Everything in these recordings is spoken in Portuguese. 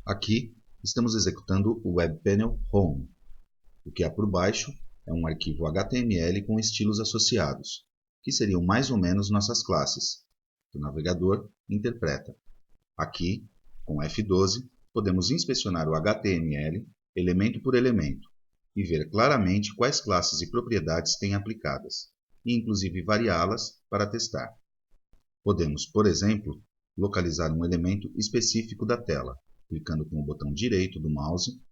Aqui estamos executando o webpanel Home. O que há por baixo é um arquivo HTML com estilos associados, que seriam mais ou menos nossas classes, que o navegador interpreta. Aqui, com F12, podemos inspecionar o HTML elemento por elemento e ver claramente quais classes e propriedades têm aplicadas, e inclusive variá-las para testar. Podemos, por exemplo, localizar um elemento específico da tela, clicando com o botão direito do mouse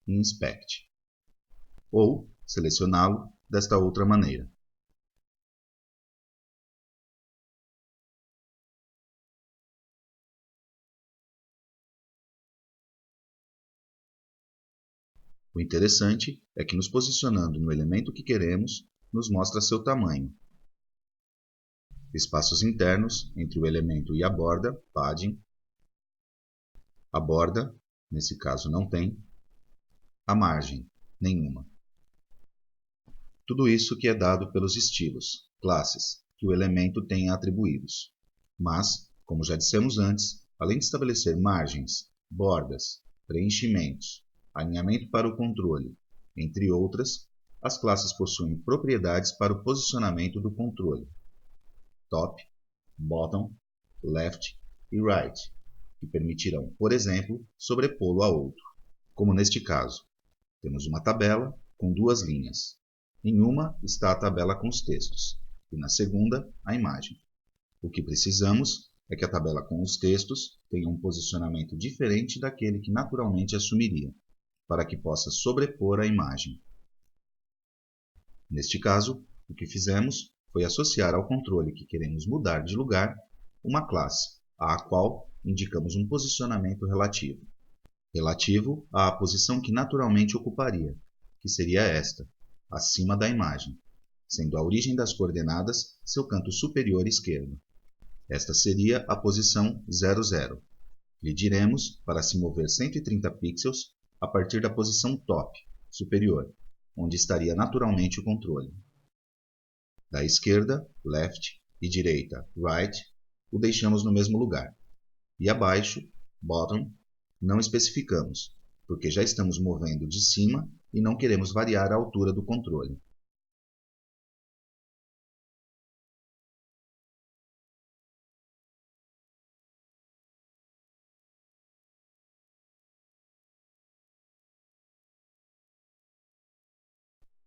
em Inspect, ou selecioná-lo desta outra maneira. O interessante é que, nos posicionando no elemento que queremos, nos mostra seu tamanho. Espaços internos entre o elemento e a borda, padding. A borda, nesse caso, não tem. A margem, nenhuma. Tudo isso que é dado pelos estilos, classes, que o elemento tem atribuídos. Mas, como já dissemos antes, além de estabelecer margens, bordas, preenchimentos, alinhamento para o controle, entre outras, as classes possuem propriedades para o posicionamento do controle: top, bottom, left e right, que permitirão, por exemplo, sobrepô-lo a outro. Como neste caso, temos uma tabela com duas linhas. Em uma está a tabela com os textos, e na segunda, a imagem. O que precisamos é que a tabela com os textos tenha um posicionamento diferente daquele que naturalmente assumiria, para que possa sobrepor a imagem. Neste caso, o que fizemos foi associar ao controle que queremos mudar de lugar uma classe, à qual indicamos um posicionamento relativo à posição que naturalmente ocuparia, que seria esta, acima da imagem, sendo a origem das coordenadas seu canto superior esquerdo. Esta seria a posição 00. Lhe diremos para se mover 130 pixels a partir da posição top, superior, onde estaria naturalmente o controle. Da esquerda, left, e direita, right, o deixamos no mesmo lugar. E abaixo, bottom, não especificamos, porque já estamos movendo de cima e não queremos variar a altura do controle.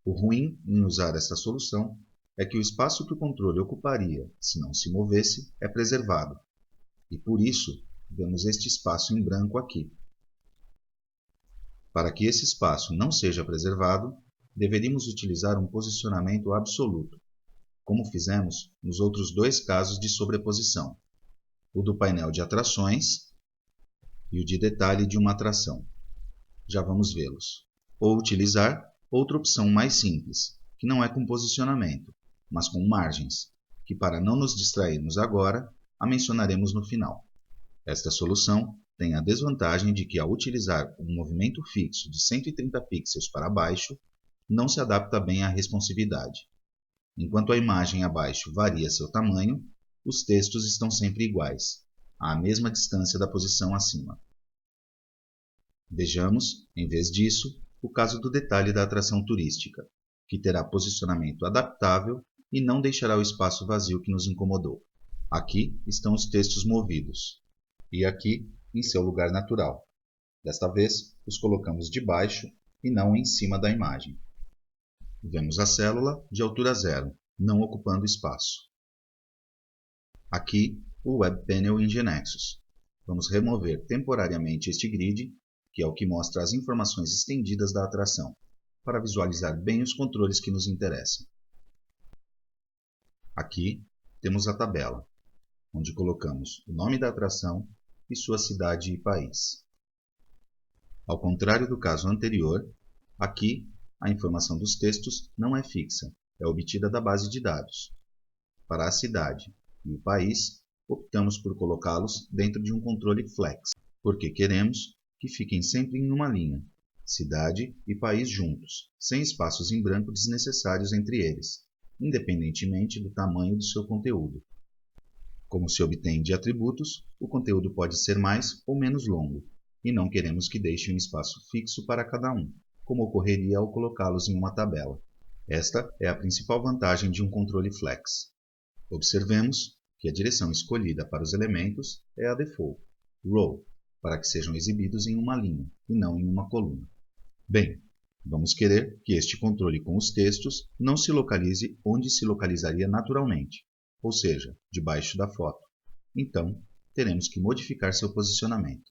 O ruim em usar esta solução é que o espaço que o controle ocuparia se não se movesse é preservado, e por isso vemos este espaço em branco aqui. Para que esse espaço não seja preservado, deveríamos utilizar um posicionamento absoluto, como fizemos nos outros dois casos de sobreposição, o do painel de atrações e o de detalhe de uma atração. Já vamos vê-los. Ou utilizar outra opção mais simples, que não é com posicionamento, mas com margens, que para não nos distrairmos agora, a mencionaremos no final. Esta solução tem a desvantagem de que, ao utilizar um movimento fixo de 130 pixels para baixo, não se adapta bem à responsividade. Enquanto a imagem abaixo varia seu tamanho, os textos estão sempre iguais, à mesma distância da posição acima. Vejamos, em vez disso, o caso do detalhe da atração turística, que terá posicionamento adaptável e não deixará o espaço vazio que nos incomodou. Aqui estão os textos movidos, e aqui em seu lugar natural. Desta vez, os colocamos debaixo e não em cima da imagem. Vemos a célula de altura zero, não ocupando espaço. Aqui, o webpanel em GNexus. Vamos remover temporariamente este grid, que é o que mostra as informações estendidas da atração, para visualizar bem os controles que nos interessam. Aqui temos a tabela, onde colocamos o nome da atração e sua cidade e país. Ao contrário do caso anterior, aqui a informação dos textos não é fixa, é obtida da base de dados. Para a cidade e o país, optamos por colocá-los dentro de um controle flex, porque queremos que fiquem sempre em uma linha, cidade e país juntos, sem espaços em branco desnecessários entre eles, independentemente do tamanho do seu conteúdo. Como se obtém de atributos, o conteúdo pode ser mais ou menos longo, e não queremos que deixe um espaço fixo para cada um, como ocorreria ao colocá-los em uma tabela. Esta é a principal vantagem de um controle flex. Observemos que a direção escolhida para os elementos é a default, row, para que sejam exibidos em uma linha e não em uma coluna. Bem, vamos querer que este controle com os textos não se localize onde se localizaria naturalmente, ou seja, debaixo da foto. Então, teremos que modificar seu posicionamento.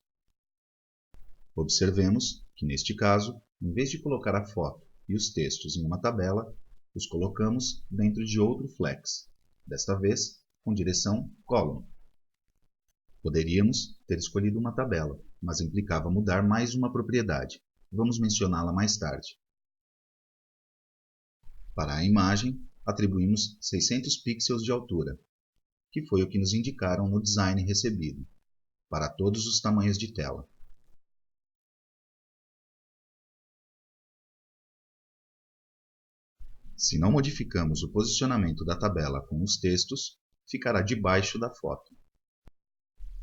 Observemos que, neste caso, em vez de colocar a foto e os textos em uma tabela, os colocamos dentro de outro flex, desta vez com direção column. Poderíamos ter escolhido uma tabela, mas implicava mudar mais uma propriedade. Vamos mencioná-la mais tarde. Para a imagem, atribuímos 600 pixels de altura, que foi o que nos indicaram no design recebido, para todos os tamanhos de tela. Se não modificamos o posicionamento da tabela com os textos, ficará debaixo da foto.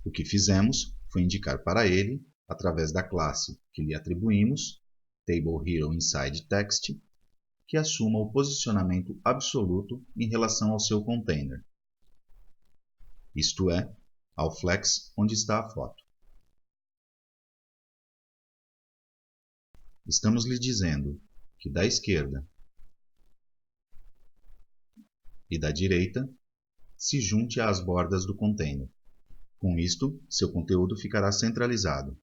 O que fizemos foi indicar para ele, através da classe que lhe atribuímos, TableHeroInsideText, que assuma o posicionamento absoluto em relação ao seu container, isto é, ao flex onde está a foto. Estamos lhe dizendo que da esquerda e da direita se junte às bordas do container. Com isto, seu conteúdo ficará centralizado.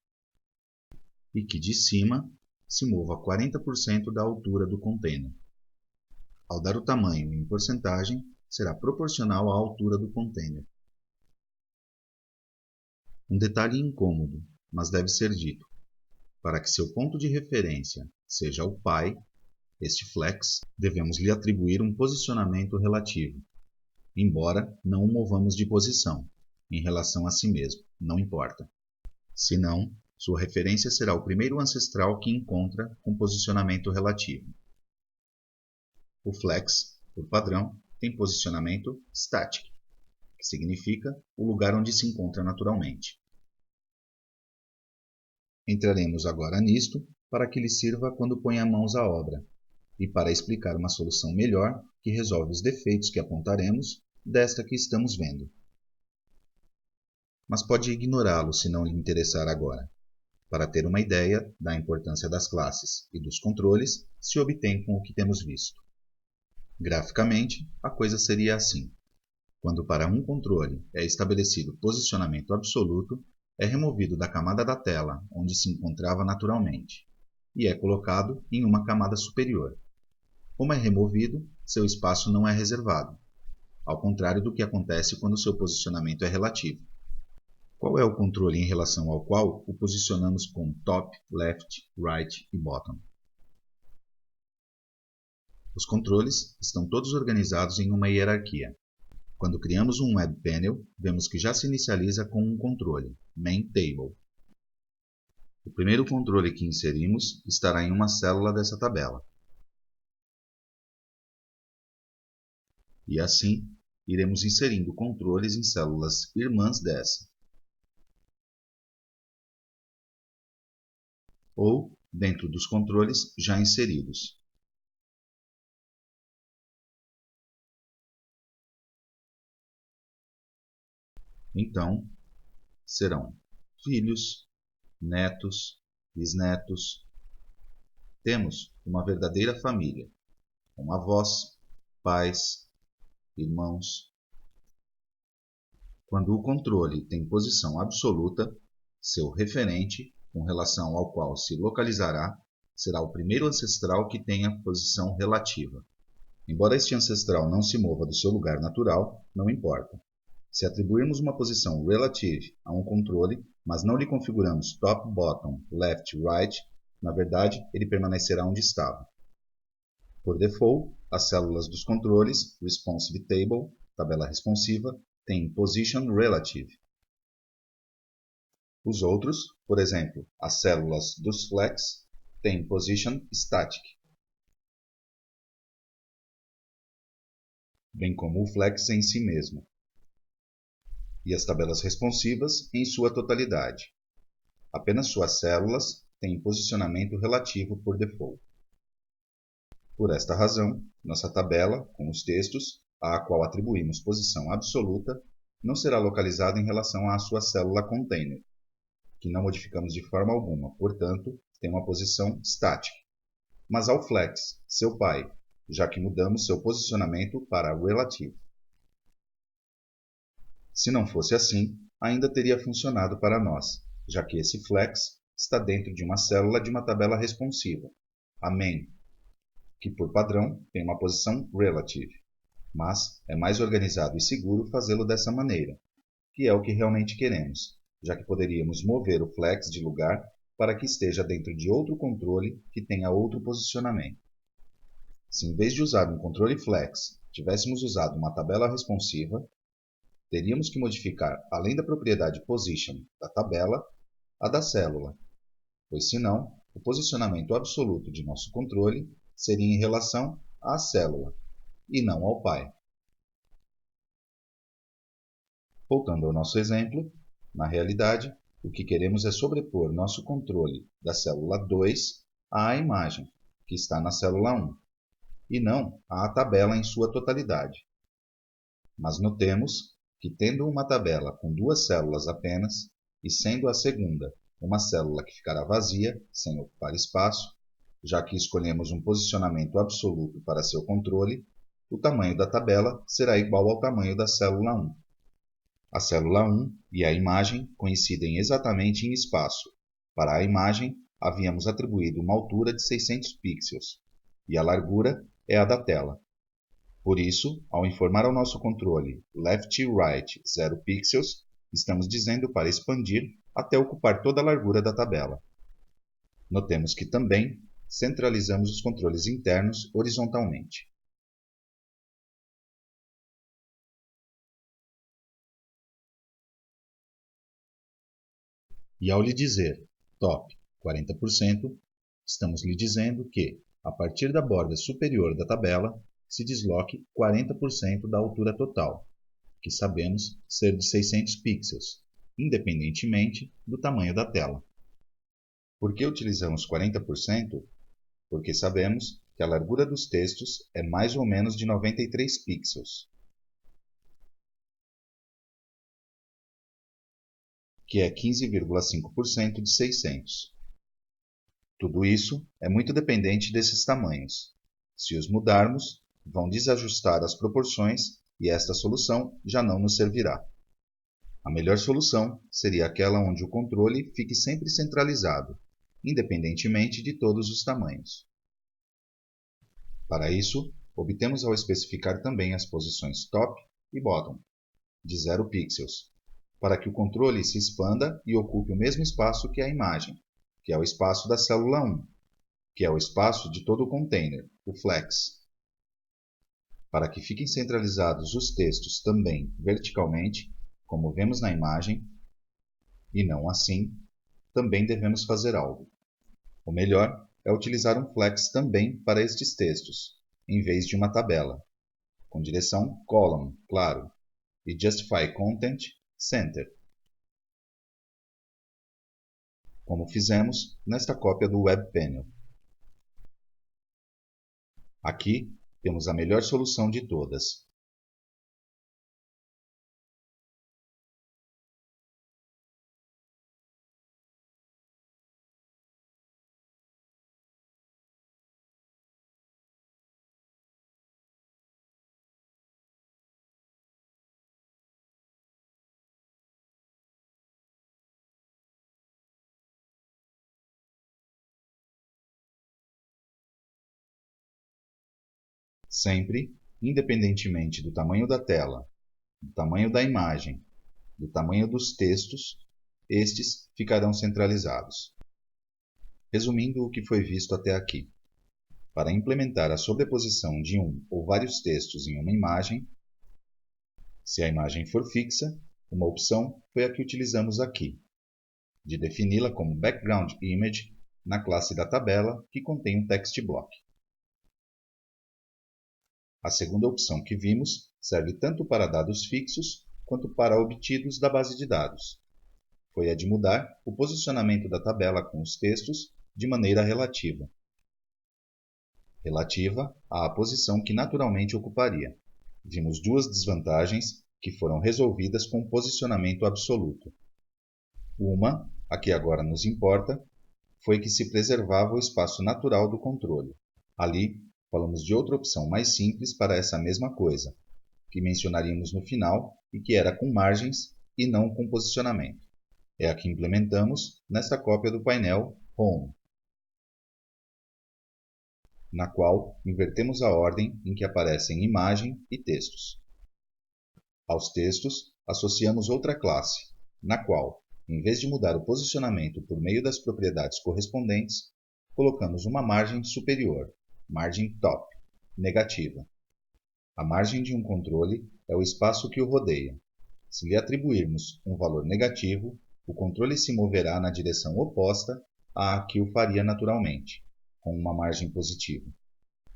E que de cima se mova 40% da altura do container. Ao dar o tamanho em porcentagem, será proporcional à altura do container. Um detalhe incômodo, mas deve ser dito. Para que seu ponto de referência seja o pi, este flex, devemos lhe atribuir um posicionamento relativo, embora não o movamos de posição, em relação a si mesmo, não importa. Senão, sua referência será o primeiro ancestral que encontra com posicionamento relativo. O flex, por padrão, tem posicionamento static, que significa o lugar onde se encontra naturalmente. Entraremos agora nisto para que lhe sirva quando ponha mãos à obra, e para explicar uma solução melhor que resolve os defeitos que apontaremos desta que estamos vendo. Mas pode ignorá-lo se não lhe interessar agora. Para ter uma ideia da importância das classes e dos controles, se obtém com o que temos visto. Graficamente, a coisa seria assim. Quando para um controle é estabelecido posicionamento absoluto, é removido da camada da tela onde se encontrava naturalmente e é colocado em uma camada superior. Como é removido, seu espaço não é reservado, ao contrário do que acontece quando seu posicionamento é relativo. Qual é o controle em relação ao qual o posicionamos com top, left, right e bottom? Os controles estão todos organizados em uma hierarquia. Quando criamos um Web Panel, vemos que já se inicializa com um controle, MainTable. O primeiro controle que inserimos estará em uma célula dessa tabela. E assim, iremos inserindo controles em células irmãs dessa. Ou dentro dos controles já inseridos. Então, serão filhos, netos, bisnetos. Temos uma verdadeira família, com avós, pais, irmãos. Quando o controle tem posição absoluta, seu referente, com relação ao qual se localizará, será o primeiro ancestral que tenha posição relativa. Embora este ancestral não se mova do seu lugar natural, não importa. Se atribuirmos uma posição relative a um controle, mas não lhe configuramos top, bottom, left, right, na verdade, ele permanecerá onde estava. Por default, as células dos controles, responsive table, tabela responsiva, têm position relative. Os outros, por exemplo, as células dos flex, têm position static, bem como o flex em si mesmo, e as tabelas responsivas em sua totalidade. Apenas suas células têm posicionamento relativo por default. Por esta razão, nossa tabela, com os textos, à qual atribuímos posição absoluta, não será localizada em relação à sua célula container, que não modificamos de forma alguma, portanto, tem uma posição estática, mas ao flex, seu pai, já que mudamos seu posicionamento para relativo. Se não fosse assim, ainda teria funcionado para nós, já que esse flex está dentro de uma célula de uma tabela responsiva, a main, que por padrão tem uma posição relative, mas é mais organizado e seguro fazê-lo dessa maneira, que é o que realmente queremos, já que poderíamos mover o flex de lugar para que esteja dentro de outro controle que tenha outro posicionamento. Se em vez de usar um controle flex, tivéssemos usado uma tabela responsiva, teríamos que modificar, além da propriedade position da tabela, a da célula, pois senão o posicionamento absoluto de nosso controle seria em relação à célula e não ao pai. Voltando ao nosso exemplo, na realidade, o que queremos é sobrepor nosso controle da célula 2 à imagem, que está na célula 1, e não à tabela em sua totalidade. Mas notemos que, tendo uma tabela com duas células apenas, e sendo a segunda uma célula que ficará vazia, sem ocupar espaço, já que escolhemos um posicionamento absoluto para seu controle, o tamanho da tabela será igual ao tamanho da célula 1. A célula 1 e a imagem coincidem exatamente em espaço. Para a imagem, havíamos atribuído uma altura de 600 pixels, e a largura é a da tela. Por isso, ao informar ao nosso controle left e right 0 pixels, estamos dizendo para expandir até ocupar toda a largura da tabela. Notemos que também centralizamos os controles internos horizontalmente. E ao lhe dizer top 40%, estamos lhe dizendo que, a partir da borda superior da tabela, se desloque 40% da altura total, que sabemos ser de 600 pixels, independentemente do tamanho da tela. Por que utilizamos 40%? Porque sabemos que a largura dos textos é mais ou menos de 93 pixels, que é 15,5% de 600. Tudo isso é muito dependente desses tamanhos. Se os mudarmos, vão desajustar as proporções e esta solução já não nos servirá. A melhor solução seria aquela onde o controle fique sempre centralizado, independentemente de todos os tamanhos. Para isso, obtemos ao especificar também as posições top e bottom, de 0 pixels, para que o controle se expanda e ocupe o mesmo espaço que a imagem, que é o espaço da célula 1, que é o espaço de todo o container, o flex. Para que fiquem centralizados os textos também verticalmente, como vemos na imagem, e não assim, também devemos fazer algo. O melhor é utilizar um flex também para estes textos, em vez de uma tabela, com direção column, claro, e justify content center, como fizemos nesta cópia do Web Panel. Aqui temos a melhor solução de todas. Sempre, independentemente do tamanho da tela, do tamanho da imagem, do tamanho dos textos, estes ficarão centralizados. Resumindo o que foi visto até aqui. Para implementar a sobreposição de um ou vários textos em uma imagem, se a imagem for fixa, uma opção foi a que utilizamos aqui, de defini-la como background image na classe da tabela que contém um text block. A segunda opção que vimos serve tanto para dados fixos quanto para obtidos da base de dados. foi a de mudar o posicionamento da tabela com os textos de maneira relativa à posição que naturalmente ocuparia. Vimos duas desvantagens que foram resolvidas com posicionamento absoluto. Uma, a que agora nos importa, foi que se preservava o espaço natural do controle. Ali, falamos de outra opção mais simples para essa mesma coisa, que mencionaríamos no final e que era com margens e não com posicionamento. É a que implementamos nesta cópia do painel Home, na qual invertemos a ordem em que aparecem imagem e textos. Aos textos, associamos outra classe, na qual, em vez de mudar o posicionamento por meio das propriedades correspondentes, colocamos uma margem superior, margem top, negativa. A margem de um controle é o espaço que o rodeia. Se lhe atribuirmos um valor negativo, o controle se moverá na direção oposta à que o faria naturalmente, com uma margem positiva.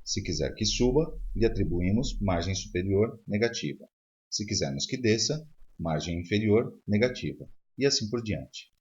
Se quiser que suba, lhe atribuímos margem superior negativa. Se quisermos que desça, margem inferior negativa, e assim por diante.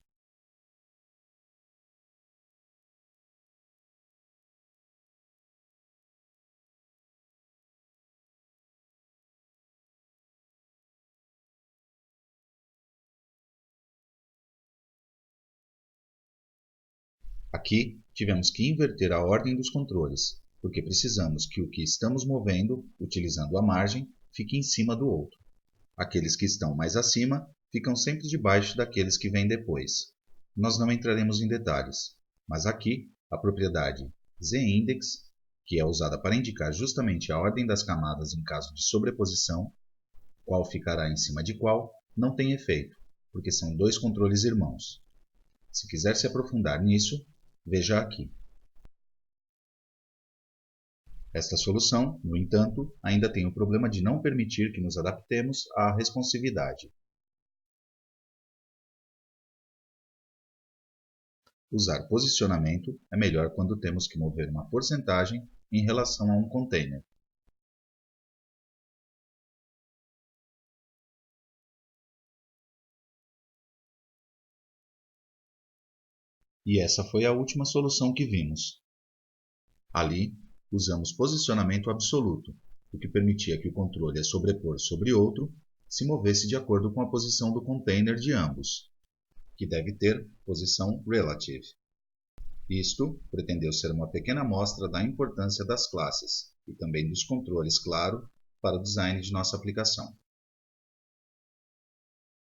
Aqui tivemos que inverter a ordem dos controles, porque precisamos que o que estamos movendo, utilizando a margem, fique em cima do outro. Aqueles que estão mais acima ficam sempre debaixo daqueles que vêm depois. Nós não entraremos em detalhes, mas aqui a propriedade ZIndex, que é usada para indicar justamente a ordem das camadas em caso de sobreposição, qual ficará em cima de qual, não tem efeito, porque são dois controles irmãos. Se quiser se aprofundar nisso, veja aqui. Esta solução, no entanto, ainda tem o problema de não permitir que nos adaptemos à responsividade. Usar posicionamento é melhor quando temos que mover uma porcentagem em relação a um container. E essa foi a última solução que vimos. Ali, usamos posicionamento absoluto, o que permitia que o controle a sobrepor sobre outro se movesse de acordo com a posição do container de ambos, que deve ter posição relative. Isto pretendeu ser uma pequena amostra da importância das classes e também dos controles, claro, para o design de nossa aplicação.